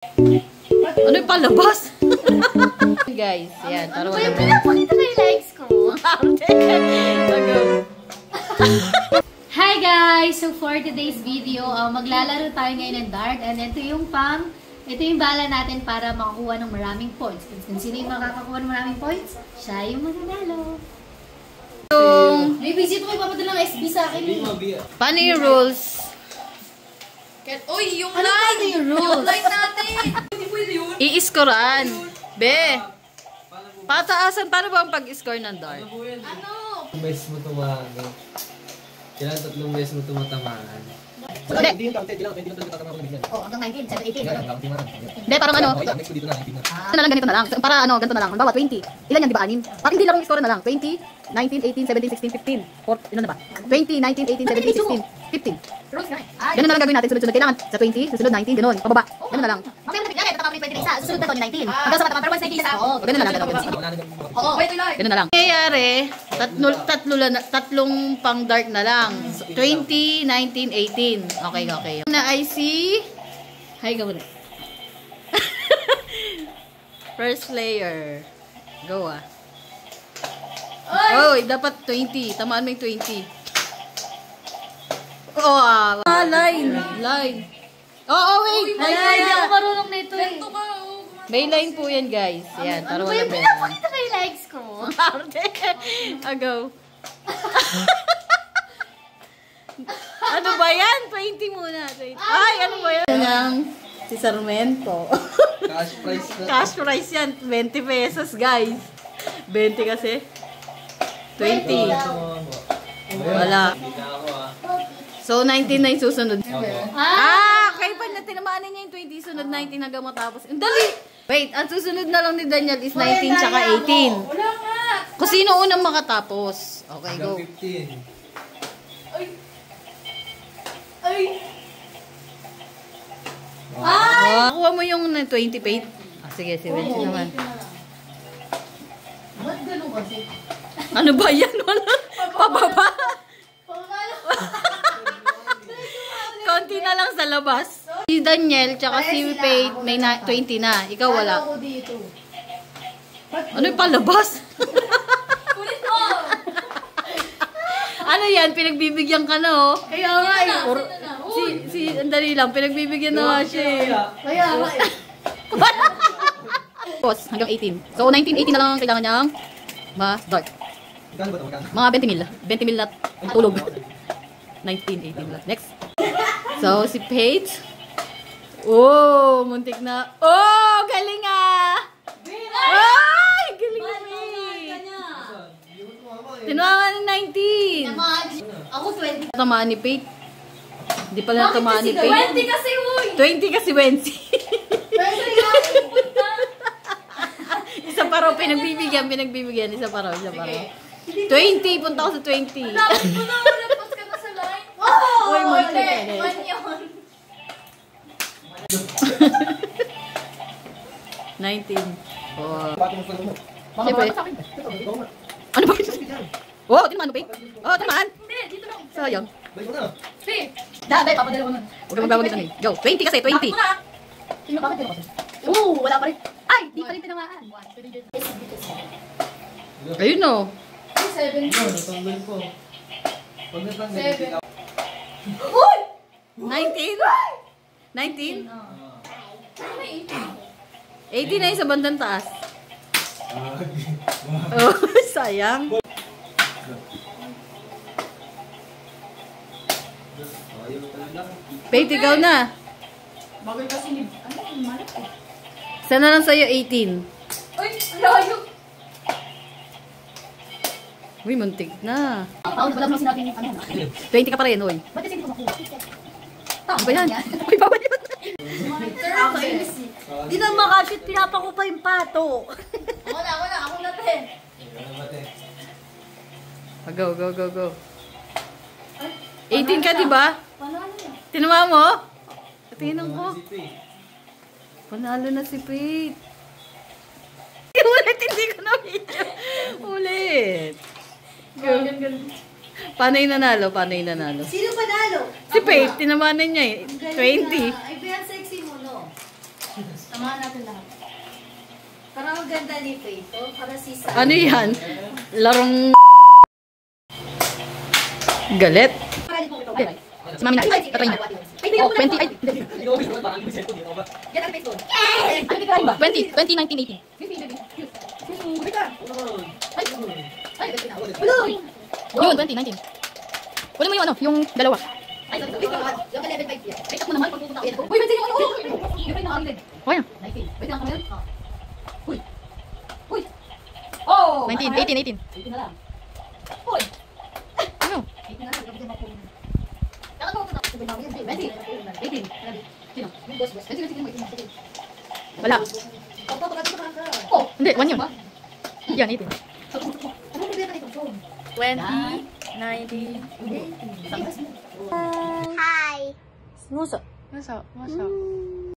Ano yung palabas? Guys, yan. Taro Ano yung pinapakita na yung legs ko? Hi guys! So for today's video, maglalaro tayo ngayon ng dart. And ito yung bala natin para makakuha ng maraming points. Kung sino yung makakakuha ng maraming points, siya yung mananalo. May visit ko, ipapadala ng SB sa akin. Paano yung rules? Uy, yung Ano line! yung rules? Yung line natin! Hindi pwede yun. I-scorean. Be, pataasan. Paano ba ang pag-score ng dart? Ano? Tatlong beses mo tumago. Kailangan tatlong beses mo tumatamaan. Hindi. Oh, hanggang 19, 7, 18. Hindi, parang ano. Next ko dito na, 19 na. Ito na lang, ganito na lang. Para ano, ganito na lang. Halimbawa, 20. Ilan yan, di ba? 6? Parang hindi lang yung score na lang. 20, 19, 18, 17, 16, 15. Ilan na ba? 20, 19, 18, 17, 16, 15. Ganun na lang gagawin natin. Sunod-sunod. Kailangan sa 20, susunod 19, ganun. Pababa. Ganun na lang. Mamaya mo na bigyan, ito kapag 20 isa. Susunod na to, 19. Hanggang sa matama, pero once 19 isa. Oo, Ganun na lang. Oo, wait lang. Ganun na lang. Nangyayari, tatlong pang dart na lang. 20, 19, 18. Okay, okay. Na I see. Hi, go na. First player. Go ah. Oy, dapat 20. Tamaan mo yung 20. Oh, line. Wait. Hindi ako marunong na ito eh. May line po yan, guys. Yan, Ano ba taro yung na pinapakita na yung legs ko? Go. Ano ba yan? 20 muna. 20. Ay, ano ba yan? Yan si Sarmento. Cash price na. Cash price yan. 20 pesos, guys. 20 kasi. 20. Wala. Hindi na ako ah. So, 19 na yung susunod. Opo. Okay. Pag tinamaan niya yung 20, sunod 19 hanggang matapos. Ang dali! Wait, ang susunod na lang ni Daniel is 19 tsaka 18. Wala nga. Kung sino unang makatapos. Okay, go. Hanggang 15. Ay! Nakuha mo yung 20 paid. Sige, si Wensi naman. Ba't ganun kasi? Ano ba yan? Wala. Pababa. Konti na lang sa labas. Si Daniel, tsaka si Paid, may 20 na. Ikaw wala. Ako dito. Ano yung palabas? Kulit mo! Ano yan? Pinagbibigyan ka na, oh. Kaya nga eh. Andali lang. Pinagbibigyan na nga siya, eh. Kaya nga eh. Boss, hanggang 18. So, 19, 18 na lang ang kailangan niyang ma-dart. Magkano ba ito? Magkano? Mga 20 mil. 20 mil na tulog. 19, 18 lang. Next. So, si Paige. Oh, muntik na. Oh, galing ah! Ay, galing na, Paige. Tinamaan ng 19. Ako 20. Tamaan ni Paige. Hindi pala tamaan ni Paige. 20 kasi uy! 20 kasi Wensi. Pwede nga pupunta. Isa pa raw, pinagbibigyan. Isa pa raw. 20, punta ako sa 20. Tapos mo na, lampas ka na sa line. Oh! Uy, muntik ka na. Man yun. 19. Oh. Pati mo pala mo. Siyempre. Ano ba ito? Oh, tinamaan mo, Paige. Oh, tinamaan. Hindi, dito lang. Sayang. Balik mo na. Sige. Dahil, papadala ko nun. Huwag ka magbawag dito. Go. 20 kasi, 20. Sino bakit yun kasi? Oo, wala pa rin. Ay, di pa rin tinamaan. Ayun o. 7. Ano, natanggal ko. Pag natanggal, 7. ikaw. Uy! 19? 19? Ay, 18 na yung sa bandang taas. Oh, sayang. Ayaw talaga. Pate, ikaw na. bagay kasi ni... Ano yung malat eh? Sana lang sa'yo 18. Uy, layo! Uy, muntik na. Paul, wala mo sinabi yung ano. 20 ka pa rin, hoy. Ba't kasi hindi ko makuha? Ano ba yan? Uy, bawal yun. Nakakainis eh. Di na makashit, pinapa ko pa yung pato. Wala. Ako na 10. Ano ba, te? Go. 18 ka, di ba? Panalo yan. Tinama mo? Tingnan ko. Si Pei. Panalo na si Pete. Ulit, hindi ko na video. Ulit. Go. Paano yung nanalo? Sino panalo? Si Pete, tinamanan niya eh. 20. Ay, very sexy mo, no? Samahan natin lahat. Parang ang ganda nito ito. Para si Sa. Ano yan? Larong... Galit? Okay. Si Mami na. Tatry na. Oh, 20. Ay, hindi. 20. 19, 18. Yun, 20, 19. Kunin mo yung ano, yung dalawa. Oh, yan. 19, 18, 18. Ano? Wala. Hindi, 1 yun. Yan, 18. 20, 19, 18. Hi. Musa. Musa. Musa.